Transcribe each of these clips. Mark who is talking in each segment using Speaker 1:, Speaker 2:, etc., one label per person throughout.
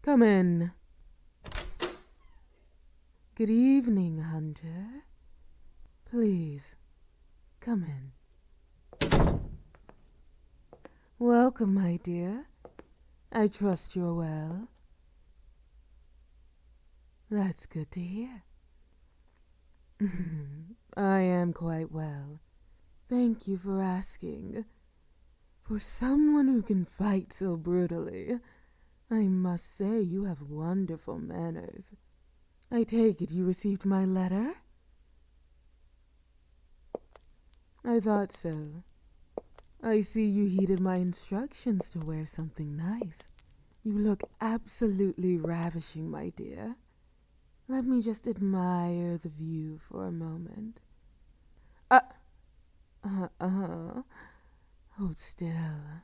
Speaker 1: Come in. Good evening, Hunter. Please, come in. Welcome, my dear. I trust you're well. That's good to hear. I am quite well. Thank you for asking. For someone who can fight so brutally, I must say you have wonderful manners. I take it you received my letter? I thought so. I see you heeded my instructions to wear something nice. You look absolutely ravishing, my dear. Let me just admire the view for a moment. Hold still.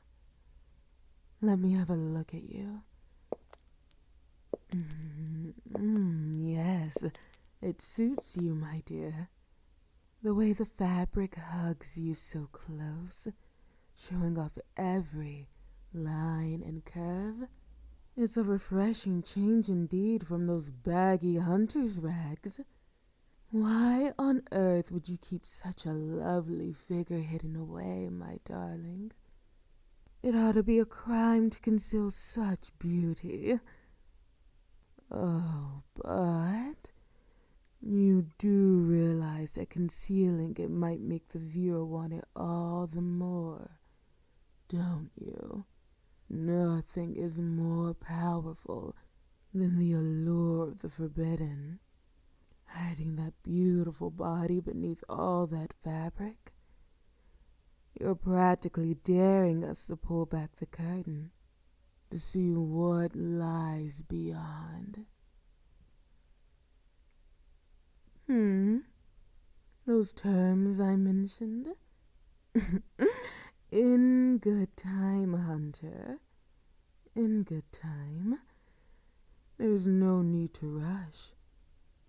Speaker 1: Let me have a look at you. Yes, it suits you, my dear. The way the fabric hugs you so close, showing off every line and curve. It's a refreshing change indeed from those baggy hunter's rags. Why on earth would you keep such a lovely figure hidden away, my darling? It ought to be a crime to conceal such beauty. Oh, but you do realize that concealing it might make the viewer want it all the more, don't you? Nothing is more powerful than the allure of the forbidden. Hiding that beautiful body beneath all that fabric. You're practically daring us to pull back the curtain to see what lies beyond. Those terms I mentioned? In good time, Hunter. In good time. There's no need to rush.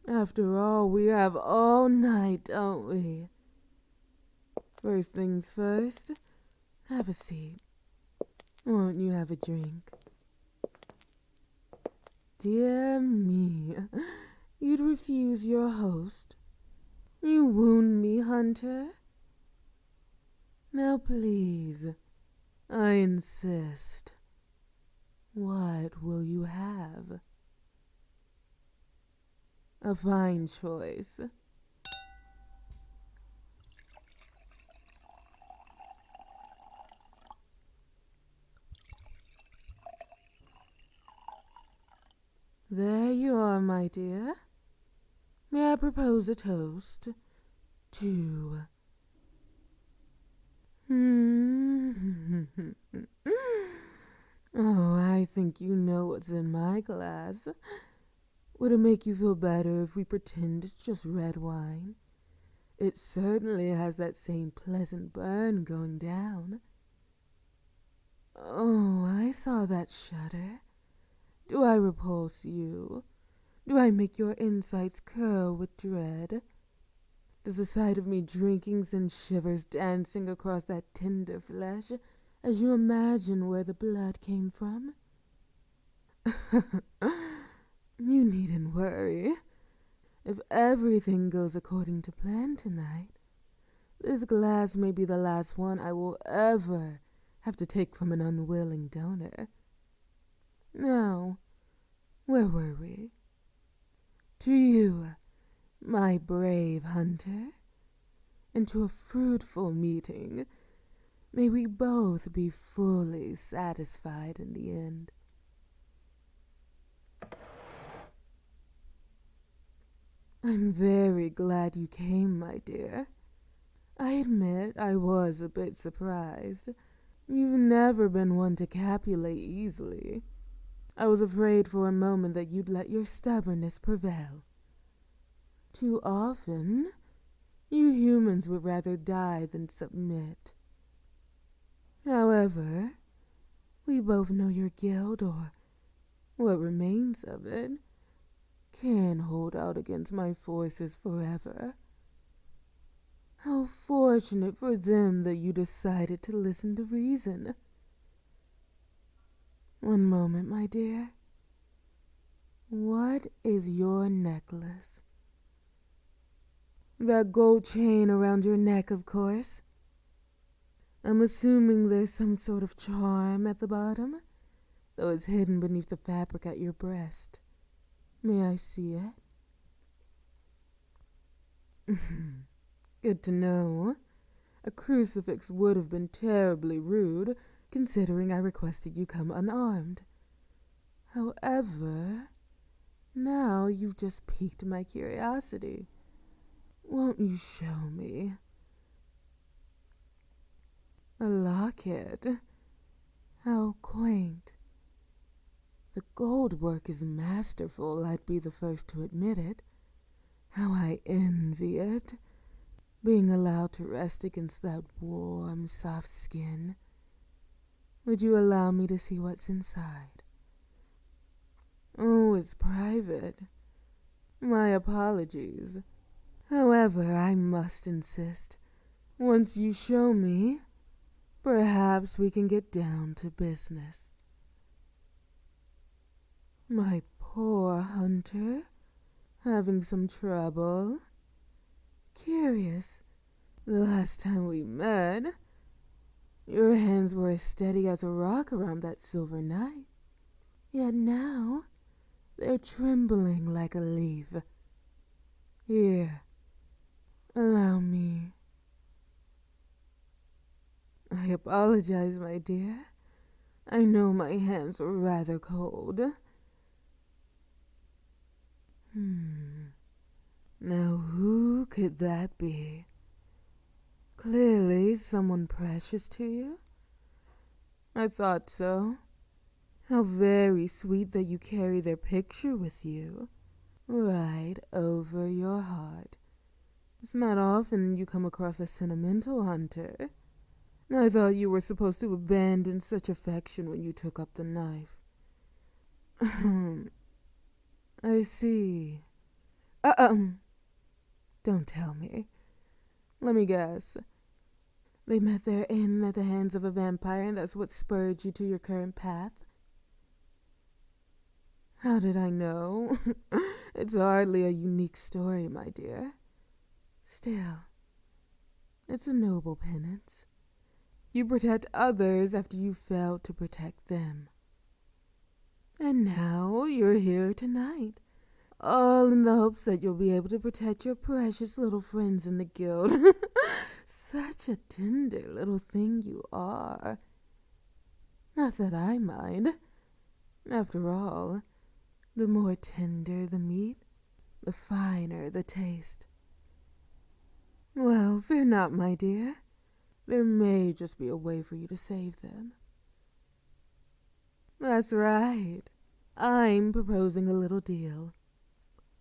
Speaker 1: After all, we have all night, don't we? First things first, have a seat. Won't you have a drink? Dear me, you'd refuse your host. You wound me, Hunter. Now please, I insist. What will you have? A fine choice. There you are, my dear. May I propose a toast to... Oh, I think you know what's in my glass. Would it make you feel better if we pretend it's just red wine? It certainly has that same pleasant burn going down. Oh, I saw that shudder. Do I repulse you? Do I make your insides curl with dread? Does the sight of me drinking send shivers dancing across that tender flesh as you imagine where the blood came from? You needn't worry. If everything goes according to plan tonight, this glass may be the last one I will ever have to take from an unwilling donor. Now, where were we? To you, my brave hunter, and to a fruitful meeting. May we both be fully satisfied in the end. I'm very glad you came, my dear. I admit I was a bit surprised. You've never been one to capitulate easily. I was afraid for a moment that you'd let your stubbornness prevail. Too often, you humans would rather die than submit. However, we both know your guild, or what remains of it, can't hold out against my forces forever. How fortunate for them that you decided to listen to reason. One moment, my dear. What is your necklace? That gold chain around your neck, of course. I'm assuming there's some sort of charm at the bottom, though it's hidden beneath the fabric at your breast. May I see it? Good to know. A crucifix would have been terribly rude, considering I requested you come unarmed. However, now you've just piqued my curiosity. Won't you show me? A locket? How quaint. The gold work is masterful, I'd be the first to admit it. How I envy it, being allowed to rest against that warm, soft skin. Would you allow me to see what's inside? Oh, it's private. My apologies. However, I must insist. Once you show me, perhaps we can get down to business. My poor hunter, having some trouble? Curious, the last time we met, your hands were as steady as a rock around that silver knight. Yet now, they're trembling like a leaf. Here, allow me. I apologize, my dear. I know my hands are rather cold. Now who could that be? Clearly someone precious to you? I thought so. How very sweet that you carry their picture with you, right over your heart. It's not often you come across a sentimental hunter. I thought you were supposed to abandon such affection when you took up the knife. I see. Don't tell me. Let me guess. They met their end at the hands of a vampire, and that's what spurred you to your current path? How did I know? It's hardly a unique story, my dear. Still, it's a noble penance. You protect others after you failed to protect them. And now you're here tonight, all in the hopes that you'll be able to protect your precious little friends in the guild. Such a tender little thing you are. Not that I mind. After all, the more tender the meat, the finer the taste. Well, fear not, my dear. There may just be a way for you to save them. That's right. I'm proposing a little deal.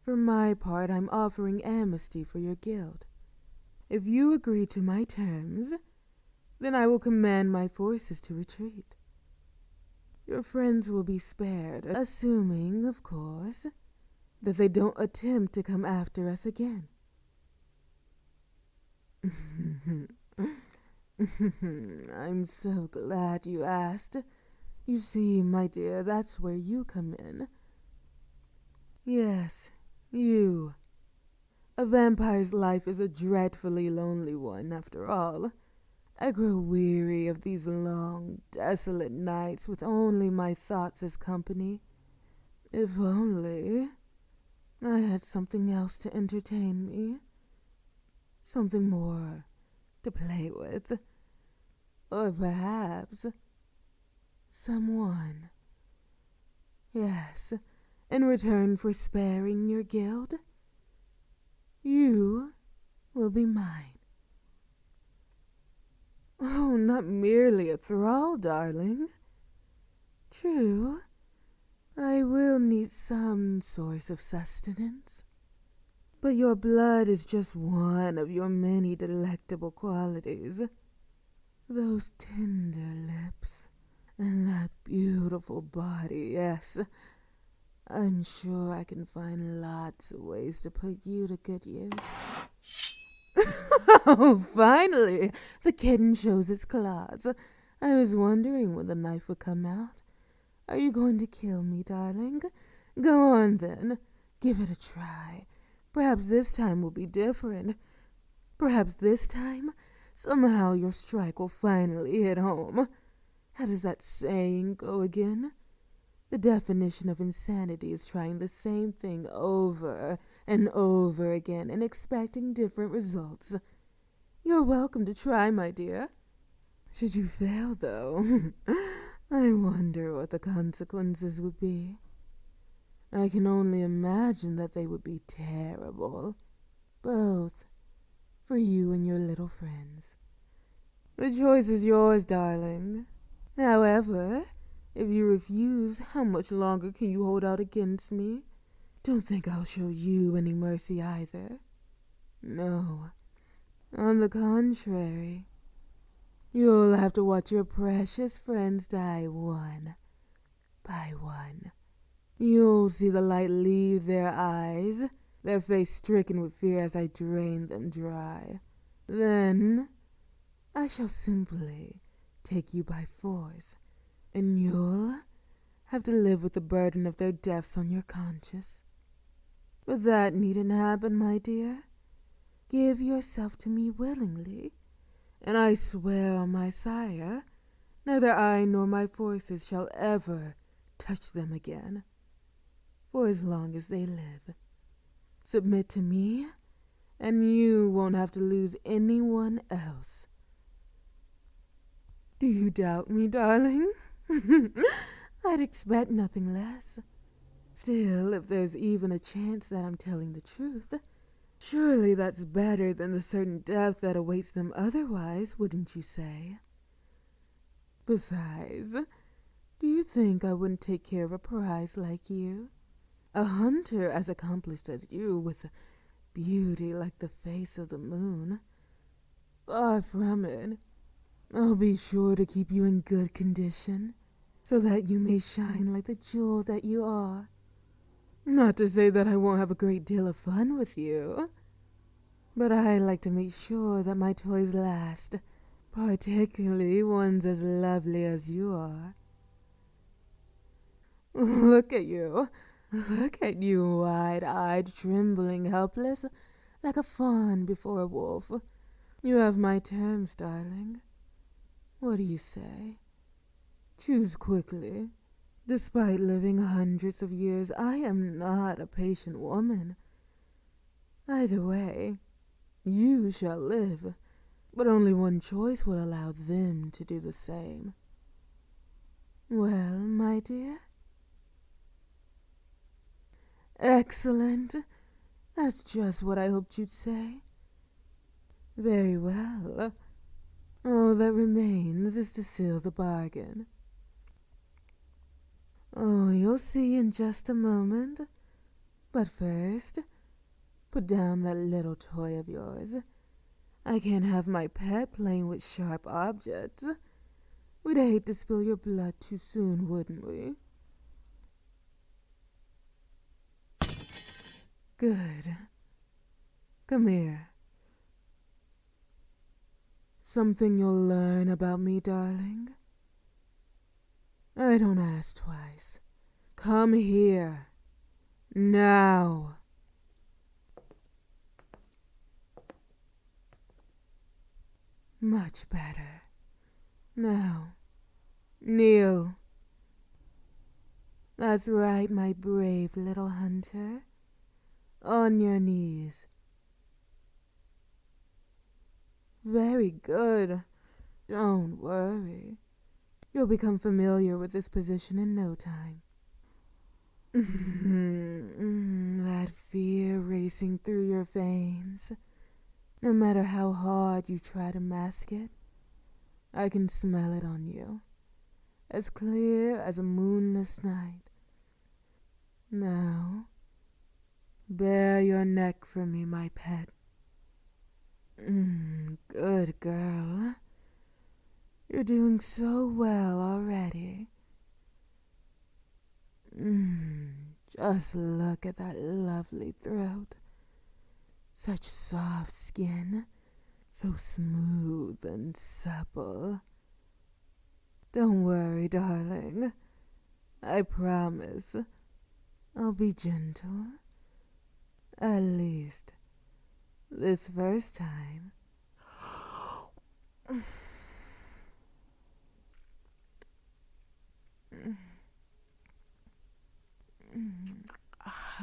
Speaker 1: For my part, I'm offering amnesty for your guild. If you agree to my terms, then I will command my forces to retreat. Your friends will be spared, assuming, of course, that they don't attempt to come after us again. I'm so glad you asked. You see, my dear, that's where you come in. Yes, you. A vampire's life is a dreadfully lonely one, after all. I grow weary of these long, desolate nights with only my thoughts as company. If only I had something else to entertain me. Something more to play with. Or perhaps someone. Yes, in return for sparing your guild, you will be mine. Oh, not merely a thrall, darling. True, I will need some source of sustenance. But your blood is just one of your many delectable qualities. Those tender lips and that beautiful body, yes. I'm sure I can find lots of ways to put you to good use. Oh, finally, the kitten shows its claws. I was wondering when the knife would come out. Are you going to kill me, darling? Go on then. Give it a try. Perhaps this time will be different. Perhaps this time, somehow your strike will finally hit home. How does that saying go again? The definition of insanity is trying the same thing over and over again and expecting different results. You're welcome to try, my dear. Should you fail, though, I wonder what the consequences would be. I can only imagine that they would be terrible. Both for you and your little friends. The choice is yours, darling. However, if you refuse, how much longer can you hold out against me? Don't think I'll show you any mercy either. No. On the contrary, you'll have to watch your precious friends die one by one. You'll see the light leave their eyes, their face stricken with fear as I drain them dry. Then I shall simply take you by force, and you'll have to live with the burden of their deaths on your conscience. But that needn't happen, my dear. Give yourself to me willingly, and I swear on my sire, neither I nor my forces shall ever touch them again, for as long as they live. Submit to me, and you won't have to lose anyone else. Do you doubt me, darling? I'd expect nothing less. Still, if there's even a chance that I'm telling the truth, surely that's better than the certain death that awaits them otherwise, wouldn't you say? Besides, do you think I wouldn't take care of a prize like you? A hunter as accomplished as you, with beauty like the face of the moon? Far from it. I'll be sure to keep you in good condition, so that you may shine like the jewel that you are. Not to say that I won't have a great deal of fun with you, but I like to make sure that my toys last, particularly ones as lovely as you are. Look at you, wide-eyed, trembling, helpless, like a fawn before a wolf. You have my terms, darling. What do you say? Choose quickly. Despite living hundreds of years, I am not a patient woman. Either way, you shall live, but only one choice will allow them to do the same. Well, my dear? Excellent. That's just what I hoped you'd say. Very well. All that remains is to seal the bargain. Oh, you'll see in just a moment. But first, put down that little toy of yours. I can't have my pet playing with sharp objects. We'd hate to spill your blood too soon, wouldn't we? Good. Come here. Something you'll learn about me, darling. I don't ask twice. Come here. Now. Much better. Now, kneel. That's right, my brave little hunter. On your knees. Very good. Don't worry. You'll become familiar with this position in no time. That fear racing through your veins. No matter how hard you try to mask it, I can smell it on you. As clear as a moonless night. Now, bare your neck for me, my pet. Good girl. You're doing so well already. Just look at that lovely throat. Such soft skin, so smooth and supple. Don't worry, darling. I promise I'll be gentle. At least, this first time.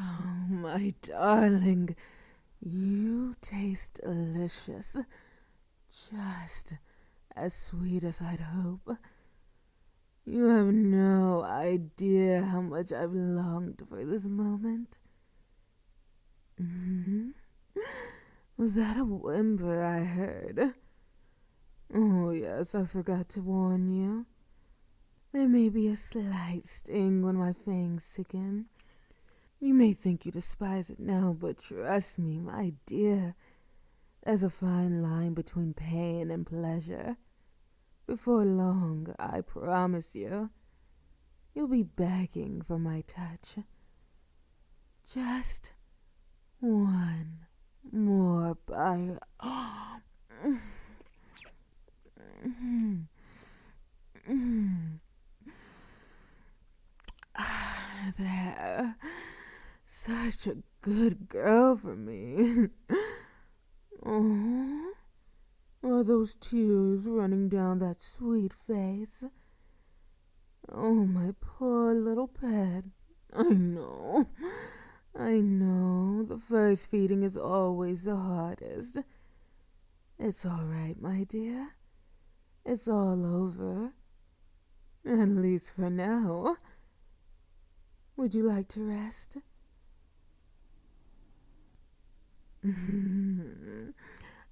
Speaker 1: Oh, my darling, you taste delicious. Just as sweet as I'd hope. You have no idea how much I've longed for this moment. Was that a whimper I heard? Oh, yes, I forgot to warn you. There may be a slight sting when my fangs sicken. You may think you despise it now, but trust me, my dear, there's a fine line between pain and pleasure. Before long, I promise you, you'll be begging for my touch. Just one more bite. There. Such a good girl for me. Oh, are those tears running down that sweet face? Oh, my poor little pet. I know. The first feeding is always the hardest. It's all right, my dear. It's all over. At least for now. Would you like to rest?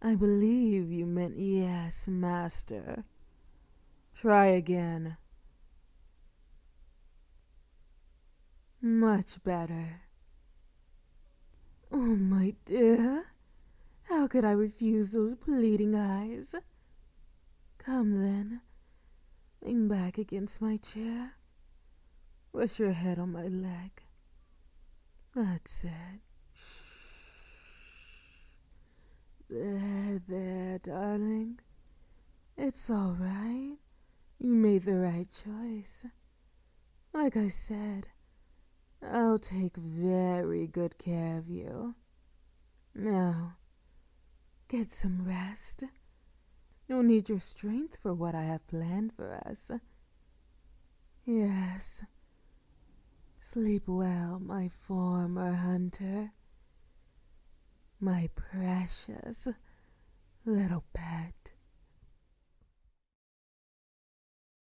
Speaker 1: I believe you meant yes, master. Try again. Much better. Oh, my dear. How could I refuse those pleading eyes? Come then. Lean back against my chair. Rest your head on my leg. That's it. Shh. There, darling. It's all right. You made the right choice. Like I said, I'll take very good care of you. Now, get some rest. You'll need your strength for what I have planned for us. Yes. Sleep well, my former hunter. My precious little pet.